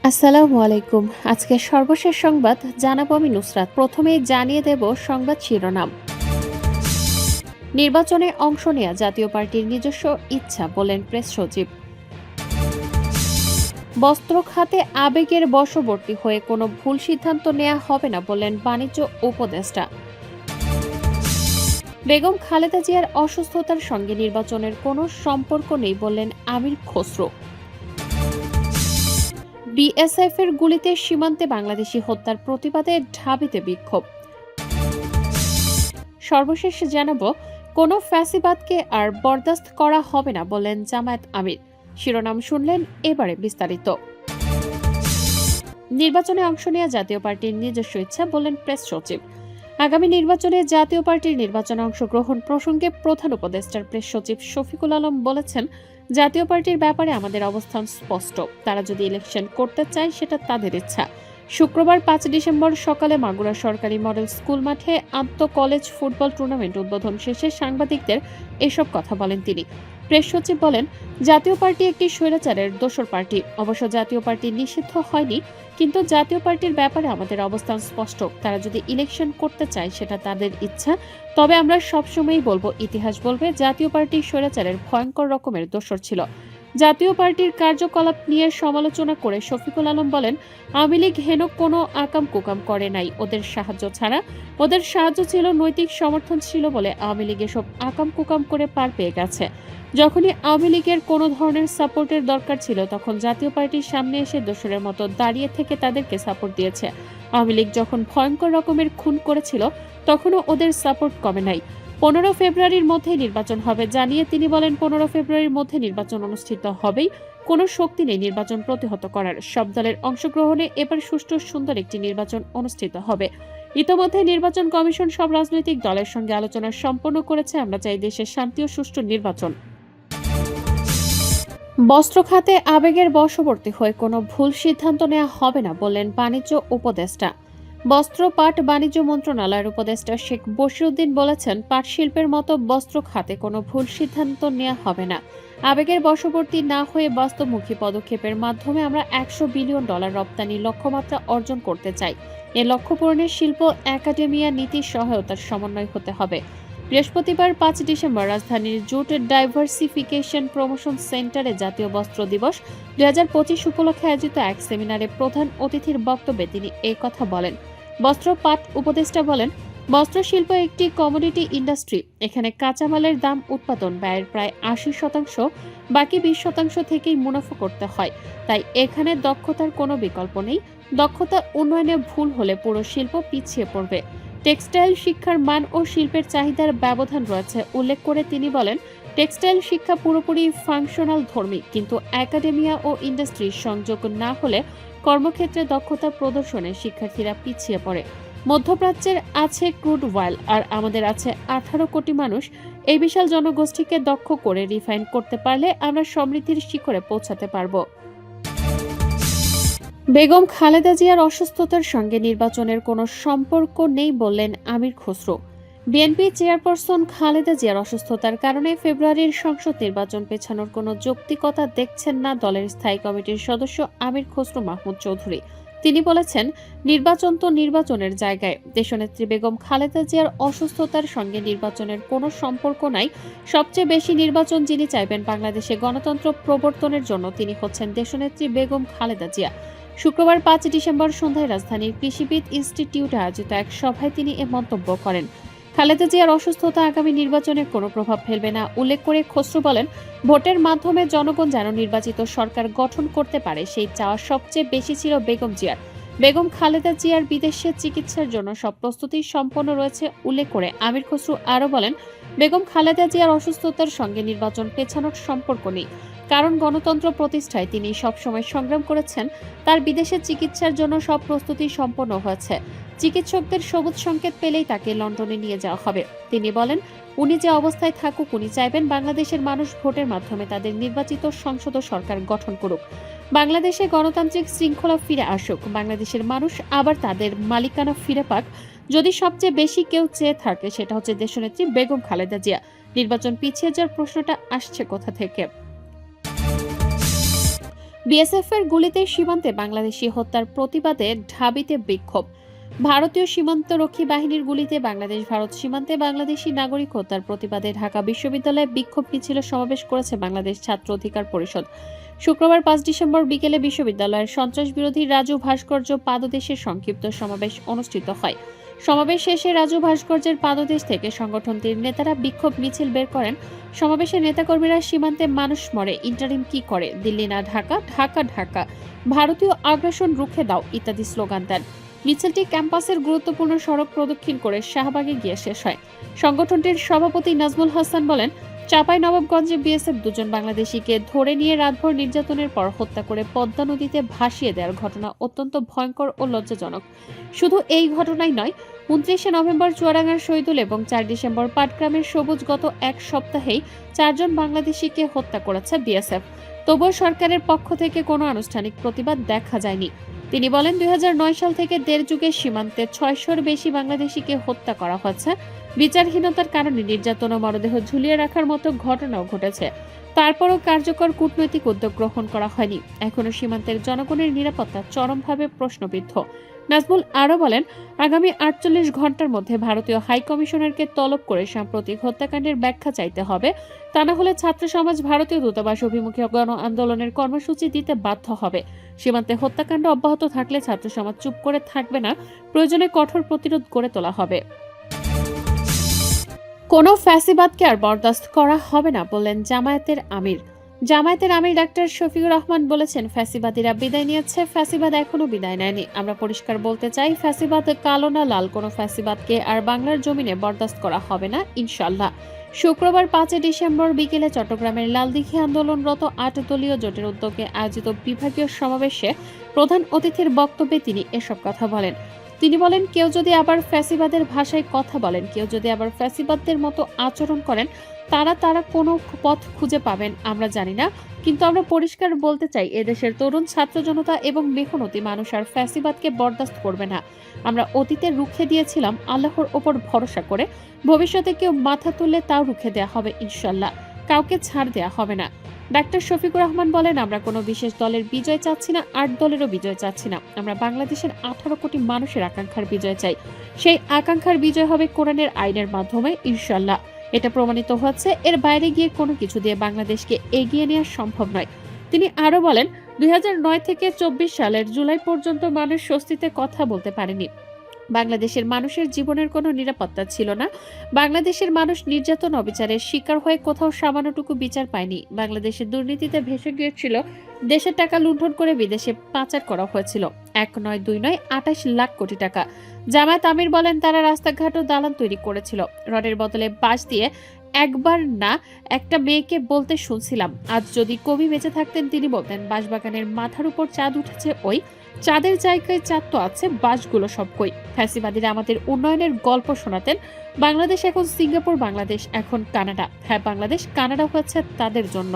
আসসালামু আলাইকুম। আজকের সর্বশেষ সংবাদ জানাবো আমি নুসরাত। প্রথমেই জানিয়ে দেব সংবাদ শিরোনাম। নির্বাচনে অংশ নেয়া জাতীয় পার্টির নিজস্ব ইচ্ছা, বলেন প্রেস সচিব। বস্ত্র খাতে আবেগের বশবর্তী হয়ে কোনো ভুল সিদ্ধান্ত নেওয়া হবে না, বললেন বাণিজ্য উপদেষ্টা। বেগম খালেদা জিয়ার অসুস্থতার সঙ্গে নির্বাচনের কোনো সম্পর্ক নেই, বললেন আমির খসরু। বিএসএফ এর গুলিতে সীমান্তে বাংলাদেশি হত্যার প্রতিবাদে ঢাবিতে বিক্ষোভ। সর্বশেষ জানাবো, কোনো ফ্যাসিবাদকে আর বরদাস্ত করা হবে না, বললেন জামায়াত আমির। শিরোনাম শুনলেন, এবারে বিস্তারিত। নির্বাচনে অংশ নেওয়া জাতীয় পার্টির নিজস্ব ইচ্ছা, বললেন প্রেস সচিব। আগামী নির্বাচনে জাতীয় পার্টির নির্বাচনে অংশগ্রহণ প্রসঙ্গে প্রধান উপদেষ্টার প্রেস সচিব শফিকুল আলম বলেছেন, জাতীয় পার্টির ব্যাপারে আমাদের অবস্থান স্পষ্ট। তারা যদি ইলেকশন করতে চায় সেটা তাদের ইচ্ছা। শুক্রবার ৫ ডিসেম্বর সকালে মাগুরা সরকারি মডেল স্কুল মাঠে আন্তঃ কলেজ ফুটবল টুর্নামেন্ট উদ্বোধন শেষে সাংবাদিকদের এসব কথা বলেন তিনি। প্রেস সচিব বলেন, জাতীয় পার্টি একটি স্বৈরাচারের দোসর পার্টি। অবশ্য জাতীয় পার্টি নিষিদ্ধ হয়নি, কিন্তু জাতীয় পার্টির ব্যাপারে আমাদের অবস্থান স্পষ্ট। তারা যদি ইলেকশন করতে চায় সেটা তাদের ইচ্ছা। তবে আমরা সবসময়ই বলবো, ইতিহাস বলবে জাতীয় পার্টি স্বৈরাচারের ভয়ঙ্কর রকমের দোসর ছিল। জাতীয় পার্টির কার্যকলাপ নিয়ে সমালোচনা করে শফিকুল আলম বলেন, আওয়ামী লীগ হেন কোনো আকাম কুকাম করে নাই ওদের সাহায্য ছাড়া। ওদের সাহায্য ছিল, নৈতিক সমর্থন ছিল বলে আওয়ামী লীগ এসব আকাম কুকাম করে পার পেয়ে গেছে। যখনই আওয়ামী লীগের কোনো ধরনের সাপোর্টের দরকার ছিল তখন জাতীয় পার্টির সামনে এসে দোসরের মতো দাঁড়িয়ে থেকে তাদেরকে সাপোর্ট দিয়েছে। আওয়ামী লীগ যখন ভয়ঙ্কর রকমের খুন করেছিল তখনও ওদের সাপোর্ট কমে নাই। 15 ফেব্রুয়ারির মধ্যে নির্বাচন হবে জানিয়ে তিনি বলেন, 15 ফেব্রুয়ারির মধ্যে নির্বাচন অনুষ্ঠিত হবেই। কোনো শক্তি নেই নির্বাচন প্রতিহত করার। সব দলের অংশগ্রহণে এবার সুষ্ঠু সুন্দর একটি নির্বাচন অনুষ্ঠিত হবে। ইতোমধ্যে নির্বাচন কমিশন সব রাজনৈতিক দলের সঙ্গে আলোচনা সম্পন্ন করেছে। আমরা চাই দেশের শান্তি ও সুষ্ঠু নির্বাচন। বস্ত্র খাতে আবেগের বশবর্তী হয়ে কোনো ভুল সিদ্ধান্ত নেওয়া হবে না, বললেন বাণিজ্য উপদেষ্টা। বস্ত্র পাট বাণিজ্য মন্ত্রণালয়ের উপদেষ্টা শেখ বশিরউদ্দিন বলেছেন, পাট শিল্পের মতো বস্ত্র খাতে কোনো ভুল সিদ্ধান্ত নেওয়া হবে না। আবেগের বশবর্তী না হয়ে বাস্তবমুখী পদক্ষেপের মাধ্যমে আমরা $100 বিলিয়ন রপ্তানি লক্ষ্যমাত্রা অর্জন করতে চাই। এ লক্ষ্য পূরণে শিল্প একাডেমিয়া নীতির সহায়তার সমন্বয় হতে হবে। বৃহস্পতিবার ৫ ডিসেম্বর রাজধানীর জুট ডাইভার্সিফিকেশন প্রমোশন সেন্টারে জাতীয় বস্ত্র দিবস ২০২৫ উপলক্ষে আয়োজিত এক সেমিনারে প্রধান অতিথির বক্তব্যে তিনি এই কথা বলেন। বস্ত্র পাট উপদেষ্টা বলেন, বস্ত্র শিল্প একটি কমোডিটি ইন্ডাস্ট্রি। এখানে কাঁচামালের দাম উৎপাদন ব্যয়ের প্রায় ৮০%, বাকি ২০% থেকেই মুনাফা করতে হয়। তাই এখানে দক্ষতার কোনো বিকল্প নেই। দক্ষতা উন্নয়নে ভুল হলে পুরো শিল্প পিছিয়ে পড়বে। টেক্সটাইল শিক্ষার মান ও শিল্পের চাহিদার ব্যবধান রয়েছে উল্লেখ করে তিনি বলেন, টেক্সটাইল শিক্ষা পুরোপুরি ফাংশনাল ধর্মী, কিন্তু একাডেমিয়া ও ইন্ডাস্ট্রির সংযোগ না হলে কর্মক্ষেত্রে দক্ষতা প্রদর্শনে শিক্ষার্থীরা পিছিয়ে পড়ে। মধ্যপ্রাচ্যের আছে ক্রুড অয়েল, আর আমাদের আছে 18 কোটি মানুষ। এই বিশাল জনগোষ্ঠীকে দক্ষ করে রিফাইন করতে পারলে আমরা সমৃদ্ধির শিখরে পৌঁছাতে পারব। বেগম খালেদা জিয়ার অসুস্থতার সঙ্গে নির্বাচনের কোনো সম্পর্ক নেই, বললেন আমির খসরু। বিএনপি চেয়ারপারসন খালেদা জিয়ার অসুস্থতার কারণে ফেব্রুয়ারির সংসদ নির্বাচন পেছানোর কোনো যৌক্তিকতা দেখছেন না দলের স্থায়ী কমিটির সদস্য আমির খসরু মাহমুদ চৌধুরী। তিনি বলেছেন, নির্বাচন তো নির্বাচনের জায়গায়। দেশনেত্রী বেগম খালেদা জিয়ার অসুস্থতার সঙ্গে নির্বাচনের কোনো সম্পর্ক নাই। সবচেয়ে বেশি নির্বাচন যিনি চাইবেন বাংলাদেশে গণতন্ত্র প্রবর্তনের জন্য তিনি হচ্ছেন দেশনেত্রী বেগম খালেদা জিয়া। শুক্রবার ৫ ডিসেম্বর সন্ধ্যায় রাজধানীর কৃষিবিদ ইনস্টিটিউটে আয়োজিত এক সভায় তিনি এ মন্তব্য করেন। খালেদা জিয়ার অসুস্থতা আগামী নির্বাচনে কোনো প্রভাব ফেলবে না উল্লেখ করে খসরু বলেন, ভোটের মাধ্যমে জনগণ যেন নির্বাচিত সরকার গঠন করতে পারে সেই চাওয়া সবচেয়ে বেশি ছিল বেগম জিয়ার। বেগম খালেদা জিয়ার বিদেশে চিকিৎসার জন্য সব প্রস্তুতি সম্পন্ন রয়েছে উল্লেখ করে আমির খসরু আরও বলেন, বেগম খালেদা জিয়ার অসুস্থতার সঙ্গে নির্বাচন পেছানোর সম্পর্ক নেই। কারণ গণতন্ত্র প্রতিষ্ঠায় তিনি সবসময় সংগ্রাম করেছেন। তার বিদেশে চিকিৎসার জন্য সব প্রস্তুতি সম্পন্ন হয়েছে। চিকিৎসকদের সবুজ সংকেত পেলেই তাকে লন্ডনে নিয়ে যাওয়া হবে। তিনি বলেন, উনি যে অবস্থায় থাকুক উনি চাইবেন বাংলাদেশের মানুষ ভোটের মাধ্যমে তাদের নির্বাচিত সংসদ ও সরকার গঠন করুক। বাংলাদেশে গণতান্ত্রিক শৃঙ্খলা ফিরে আসুক। বাংলাদেশের মানুষ আবার তাদের মালিকানা ফিরে পাক। যদি সবচেয়ে বেশি কেউ চেয়ে থাকে সেটা হচ্ছে দেশনেত্রী বেগম খালেদা জিয়া। নির্বাচন পিছিয়ে যাওয়ার প্রশ্নটা আসছে কোথা থেকে? বিএসএফ এর গুলিতে সীমান্তে বাংলাদেশি হত্যার প্রতিবাদে ঢাবিতে বিক্ষোভ। ভারতীয় সীমান্তরক্ষী বাহিনীর গুলিতে বাংলাদেশ ভারত সীমান্তে বাংলাদেশি নাগরিক হত্যার প্রতিবাদে ঢাকা বিশ্ববিদ্যালয়ে বিক্ষোভ মিছিল সমাবেশ করেছে বাংলাদেশ ছাত্র অধিকার পরিষদ। শুক্রবার ৫ ডিসেম্বর বিকেলে বিশ্ববিদ্যালয়ের সন্ত্রাস বিরোধী রাজু ভাস্কর্য পাদদেশের সংক্ষিপ্ত সমাবেশ অনুষ্ঠিত হয়। সমাবেশ শেষে রাজু ভাস্কর্যের পাদদেশ থেকে সংগঠনটির নেতারা বিক্ষোভ মিছিল বের করেন। সমাবেশে নেতাকর্মীরা সীমান্তে মানুষ মরে, ইন্টারিম কি করে, দিল্লি না ঢাকা, ঢাকা ঢাকা, ভারতীয় আগ্রাসন রুখে দাও ইত্যাদি স্লোগান দেন। মিছিলটি ক্যাম্পাসের গুরুত্বপূর্ণ সড়ক প্রদক্ষিণ করে শাহবাগে গিয়ে শেষ হয়। সংগঠনটির সভাপতি নাজমুল হাসান বলেন, চাঁপাইনবাবগঞ্জে বিএসএফ দুজন বাংলাদেশিকে ধরে নিয়ে রাতভর নির্যাতনের পর হত্যা করে পদ্মা নদীতে ভাসিয়ে দেওয়ার ঘটনা অত্যন্ত ভয়ঙ্কর ও লজ্জাজনক। শুধু এই ঘটনাই নয়, ২৯শে নভেম্বর চুয়াডাঙ্গার শহীদুল এবং ৪ ডিসেম্বর পাটগ্রামের সবুজ গত এক সপ্তাহেই ৪ জন বাংলাদেশিকে হত্যা করেছে বিএসএফ। তবুও সরকারের পক্ষ থেকে কোনো আনুষ্ঠানিক প্রতিবাদ দেখা যায়নি। তিনি বলেন, ২০০৯ সাল থেকে দেড় যুগের সীমান্তে ৬০০-র বেশি বাংলাদেশিকে হত্যা করা হয়েছে। বিচারহীনতার কারণে নির্যাতন ও মরদেহ ঝুলিয়ে রাখার মতো ঘটনাও ঘটেছে। তারপরও কার্যকর কূটনৈতিক উদ্যোগ গ্রহণ করা হয়নি। এখনো সীমান্তের জনগণের নিরাপত্তা চরমভাবে প্রশ্নবিদ্ধ। নাজমুল আরও বলেন, আগামী ৪৮ ঘন্টার মধ্যে ভারতীয় হাই কমিশনারকে তলব করে সাম্প্রতিক হত্যাকাণ্ডের ব্যাখ্যা চাইতে হবে। তা না হলে ছাত্র সমাজ ভারতীয় দূতাবাস অভিমুখে গণ আন্দোলনের কর্মসূচি দিতে বাধ্য হবে। সীমান্তে হত্যাকাণ্ড অব্যাহত থাকলে ছাত্র সমাজ চুপ করে থাকবে না, প্রয়োজনে কঠোর প্রতিরোধ গড়ে তোলা হবে। কোনো ফ্যাসিবাদকে আর বরদাস্ত করা হবে না বললেন জামায়াতের আমির। জামায়াতের আমির ডাক্তার শফিকুর রহমান বলেছেন, ফ্যাসিবাদীরা বিদায় নিয়েছে, ফ্যাসিবাদ এখনো বিদায় নেয়নি। আমরা পরিষ্কার বলতে চাই, ফ্যাসিবাদ কালো না লাল, কোনো ফ্যাসিবাদকে আর বাংলার জমিনে বরদাস্ত করা হবে না ইনশাল্লাহ। শুক্রবার ৫ ডিসেম্বর বিকেলে চট্টগ্রামের লালদিঘি আন্দোলনরত ৮ দলীয় জোটের উদ্যোগে আয়োজিত বিভাগীয় সমাবেশে প্রধান অতিথির বক্তব্যে তিনি এসব কথা বলেন। তিনি বলেন, কেউ যদি আবার ফ্যাসিবাদের ভাষায় কথা বলেন, কেউ যদি আবার ফ্যাসিবাদদের মতো আচরণ করেন, তারা কোনো পথ খুঁজে পাবেন আমরা জানি না। কিন্তু আমরা পরিষ্কার বলতে চাই, এদেশের তরুণ ছাত্র জনতা এবং মেহনতি মানুষ আর ফ্যাসিবাদকে বরদাস্ত করবে না। আমরা অতীতে রুখে দিয়েছিলাম আল্লাহর ওপর ভরসা করে। ভবিষ্যতে কেউ মাথা তুললে তাও রুখে দেওয়া হবে ইনশাল্লাহ, কাউকে ছাড় দেওয়া হবে না। ডাক্তার শফিকুর রহমান বলেন, আমরা কোনো বিশেষ দলের বিজয় চাচ্ছি না, ৮ দলেরও বিজয় চাচ্ছি না। আমরা বাংলাদেশের ১৮ কোটি মানুষের আকাঙ্ক্ষার বিজয় চাই। সেই আকাঙ্ক্ষার বিজয় হবে কোরআনের আইনের মাধ্যমে ইনশাল্লাহ। এটা প্রমাণিত হচ্ছে, এর বাইরে গিয়ে কোনো কিছু দিয়ে বাংলাদেশকে এগিয়ে নেওয়া সম্ভব নয়। তিনি আরও বলেন, ২০০৯ থেকে ২৪ সালের জুলাই পর্যন্ত মানুষ স্বস্তিতে কথা বলতে পারেনি। বাংলাদেশের মানুষের জীবনের কোনো নিরাপত্তা ছিল না। বাংলাদেশের মানুষ নির্যাতন অবিচারের শিকার হয়ে কোথাও সামান্যটুকু বিচার পায়নি। বাংলাদেশের দুর্নীতিতে ভেসে গিয়েছিল, দেশের টাকা লুণ্ঠন করে বিদেশে পাচার করা হয়েছিল ১ নয় ২ নয় ২৮ লাখ কোটি টাকা। জামায়াত আমির বলেন, তারা রাস্তাঘাট ও দালান তৈরি করেছিল, রডের বদলে বাঁশ দিয়ে। একবার না একটা মেয়েকে বলতে শুনছিলাম, আজ যদি কবি বেঁচে থাকতেন তিনি বলতেন, বাঁশবাগানের মাথার উপর চাঁদ উঠেছে, ওই চাঁদের জায়গায় চাঁদ তো আছে, বাঁশগুলো সব কই। ফ্যাসিবাদীরা আমাদের উন্নয়নের গল্প শোনাতেন, বাংলাদেশ এখন সিঙ্গাপুর, বাংলাদেশ এখন কানাডা। হ্যাঁ, বাংলাদেশ কানাডা হয়েছে তাদের জন্য।